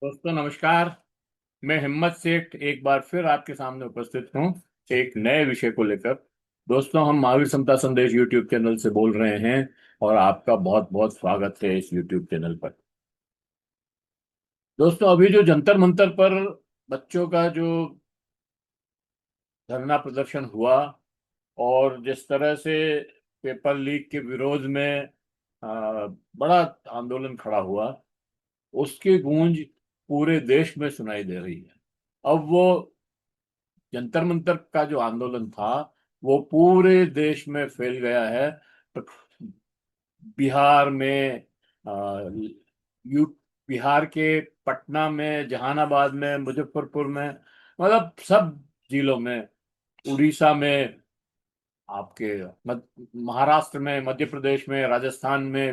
दोस्तों नमस्कार। मैं हिम्मत सेठ एक बार फिर आपके सामने उपस्थित हूँ एक नए विषय को लेकर। दोस्तों, हम महावीर समता संदेश यूट्यूब चैनल से बोल रहे हैं और आपका बहुत बहुत स्वागत है इस यूट्यूब चैनल पर। दोस्तों, अभी जो जंतर मंतर पर बच्चों का जो धरना प्रदर्शन हुआ और जिस तरह से पेपर लीक के विरोध में बड़ा आंदोलन खड़ा हुआ, उसकी गूंज पूरे देश में सुनाई दे रही है। अब वो जंतर मंतर का जो आंदोलन था वो पूरे देश में फैल गया है। बिहार में, अ, यू बिहार के पटना में, जहानाबाद में, मुजफ्फरपुर में, मतलब सब जिलों में, उड़ीसा में, आपके महाराष्ट्र में, मध्य प्रदेश में, राजस्थान में,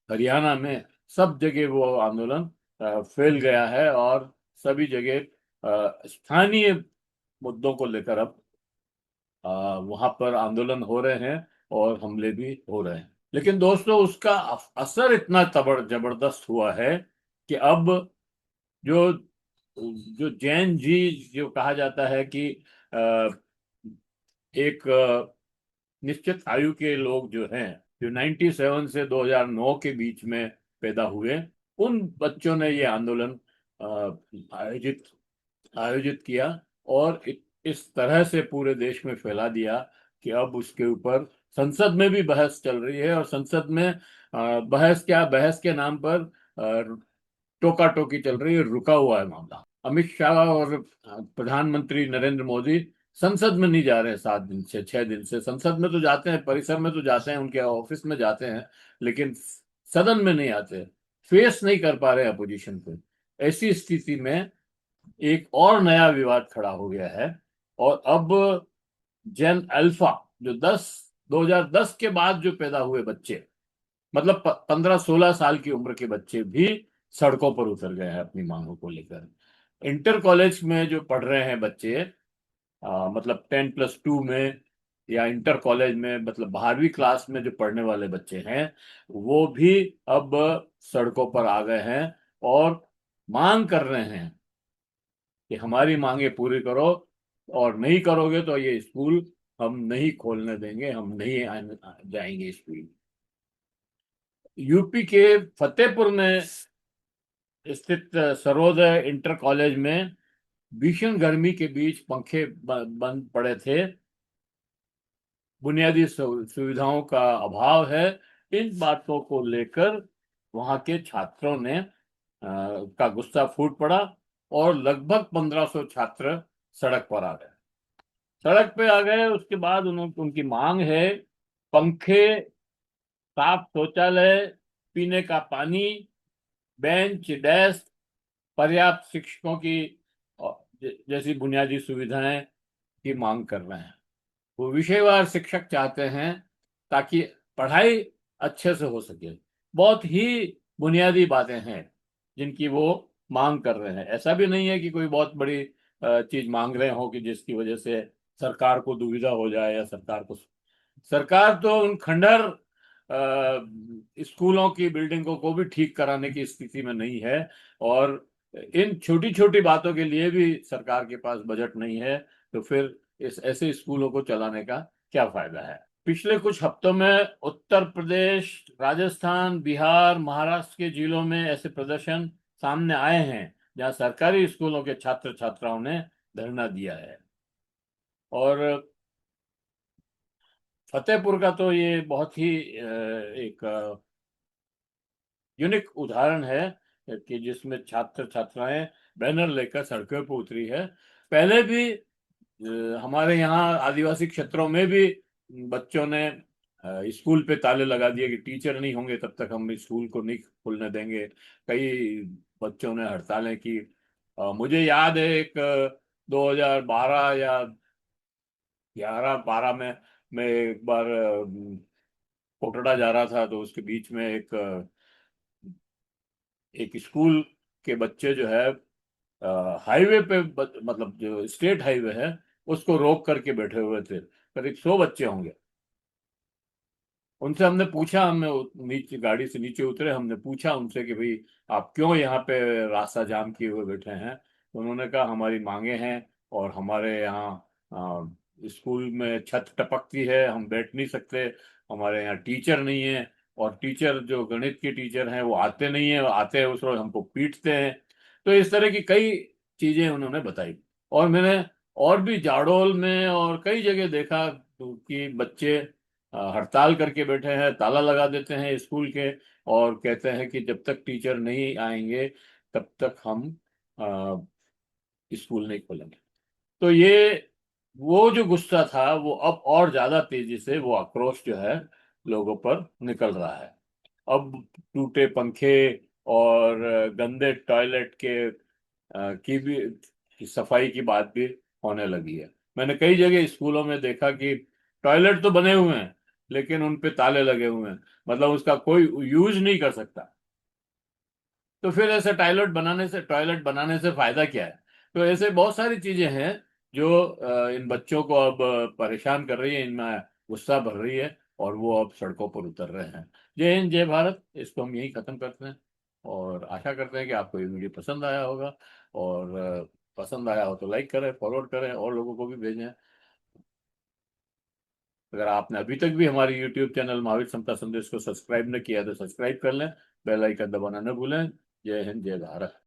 हरियाणा में, सब जगह वो आंदोलन फैल गया है और सभी जगह स्थानीय मुद्दों को लेकर अब वहां पर आंदोलन हो रहे हैं और हमले भी हो रहे हैं। लेकिन दोस्तों, उसका असर इतना तबड़ जबरदस्त हुआ है कि अब जो जो जैन जी जो कहा जाता है कि अ, एक निश्चित आयु के लोग जो हैं, जो 97 से 2009 के बीच में पैदा हुए, उन बच्चों ने ये आंदोलन आयोजित आयोजित किया और इस तरह से पूरे देश में फैला दिया कि अब उसके ऊपर संसद में भी बहस चल रही है। और संसद में बहस क्या, बहस के नाम पर टोका टोकी चल रही है, रुका हुआ है मामला। अमित शाह और प्रधानमंत्री नरेंद्र मोदी संसद में नहीं जा रहे हैं। 7 दिन से, 6 दिन से संसद में तो जाते हैं, परिसर में तो जाते हैं, उनके ऑफिस में जाते हैं, लेकिन सदन में नहीं आते, फेस नहीं कर पा रहे अपोजिशन को। ऐसी स्थिति में एक और नया विवाद खड़ा हो गया है। और अब जेन अल्फा, जो 2010 के बाद जो पैदा हुए बच्चे, मतलब 15-16 साल की उम्र के बच्चे भी सड़कों पर उतर गए हैं अपनी मांगों को लेकर। इंटर कॉलेज में जो पढ़ रहे हैं बच्चे, मतलब 10+2 में, या इंटर कॉलेज में, मतलब 12वीं क्लास में जो पढ़ने वाले बच्चे हैं, वो भी अब सड़कों पर आ गए हैं और मांग कर रहे हैं कि हमारी मांगे पूरी करो, और नहीं करोगे तो ये स्कूल हम नहीं खोलने देंगे, हम नहीं जाएंगे स्कूल। यूपी के फतेहपुर में स्थित सर्वोदय इंटर कॉलेज में भीषण गर्मी के बीच पंखे बंद पड़े थे। बुनियादी सुविधाओं का अभाव है। इन बातों को लेकर वहां के छात्रों ने का गुस्सा फूट पड़ा और लगभग 1500 छात्र सड़क पर आ गए। सड़क पे आ गए, उसके बाद उनकी मांग है पंखे, साफ शौचालय, पीने का पानी, बेंच डेस्क, पर्याप्त शिक्षकों की जैसी बुनियादी सुविधाएं की मांग कर रहे हैं। वो विषयवार शिक्षक चाहते हैं ताकि पढ़ाई अच्छे से हो सके। बहुत ही बुनियादी बातें हैं जिनकी वो मांग कर रहे हैं। ऐसा भी नहीं है कि कोई बहुत बड़ी चीज मांग रहे हो कि जिसकी वजह से सरकार को दुविधा हो जाए, या सरकार तो उन खंडर स्कूलों की बिल्डिंगों को भी ठीक कराने की स्थिति में नहीं है। और इन छोटी छोटी बातों के लिए भी सरकार के पास बजट नहीं है, तो फिर इस ऐसे स्कूलों को चलाने का क्या फायदा है। पिछले कुछ हफ्तों में उत्तर प्रदेश, राजस्थान, बिहार, महाराष्ट्र के जिलों में ऐसे प्रदर्शन सामने आए हैं जहां सरकारी स्कूलों के छात्र छात्राओं ने धरना दिया है। और फतेहपुर का तो ये बहुत ही एक यूनिक उदाहरण है कि जिसमें छात्र छात्राएं बैनर लेकर सड़कों पर उतरी है। पहले भी हमारे यहाँ आदिवासी क्षेत्रों में भी बच्चों ने स्कूल पे ताले लगा दिए कि टीचर नहीं होंगे तब तक हम स्कूल को नहीं खुलने देंगे। कई बच्चों ने हड़तालें की। मुझे याद है एक 2012 या 11-12 में मैं एक बार कोटड़ा जा रहा था, तो उसके बीच में एक स्कूल के बच्चे जो है हाईवे पे, मतलब जो स्टेट हाईवे है, उसको रोक करके बैठे हुए थे। करीब 100 बच्चे होंगे। उनसे हमने पूछा, हमें नीचे गाड़ी से नीचे उतरे, हमने पूछा उनसे कि भाई आप क्यों यहाँ पे रास्ता जाम किए हुए बैठे हैं। तो उन्होंने कहा हमारी मांगे हैं, और हमारे यहाँ स्कूल में छत टपकती है, हम बैठ नहीं सकते, हमारे यहाँ टीचर नहीं है, और टीचर जो गणित के टीचर हैं वो आते नहीं है, आते हैं उस रोज हमको पीटते हैं। तो इस तरह की कई चीजें उन्होंने बताई। और मैंने और भी जाडोल में और कई जगह देखा कि बच्चे हड़ताल करके बैठे हैं, ताला लगा देते हैं स्कूल के, और कहते हैं कि जब तक टीचर नहीं आएंगे तब तक हम स्कूल नहीं खोलेंगे। तो ये वो जो गुस्सा था वो अब और ज्यादा तेजी से, वो आक्रोश जो है लोगों पर निकल रहा है। अब टूटे पंखे और गंदे टॉयलेट की भी की सफाई की बात भी होने लगी है। मैंने कई जगह स्कूलों में देखा कि टॉयलेट तो बने हुए हैं लेकिन उन पे ताले लगे हुए हैं, मतलब उसका कोई यूज नहीं कर सकता। तो फिर ऐसे टॉयलेट बनाने से फायदा क्या है? तो ऐसे बहुत सारी चीजें हैं जो इन बच्चों को अब परेशान कर रही है, इनमें गुस्सा भर रही है, और वो अब सड़कों पर उतर रहे हैं। जय हिंद, जय भारत, इसको हम यही खत्म करते हैं। और आशा करते हैं कि आपको ये वीडियो पसंद आया होगा, और पसंद आया हो तो लाइक करें, फॉरवर्ड करें, और लोगों को भी भेजें। अगर आपने अभी तक भी हमारे यूट्यूब चैनल महावीर समता संदेश को सब्सक्राइब न किया तो सब्सक्राइब कर लें, बेल आइकन दबाना न भूलें। जय हिंद, जय भारत।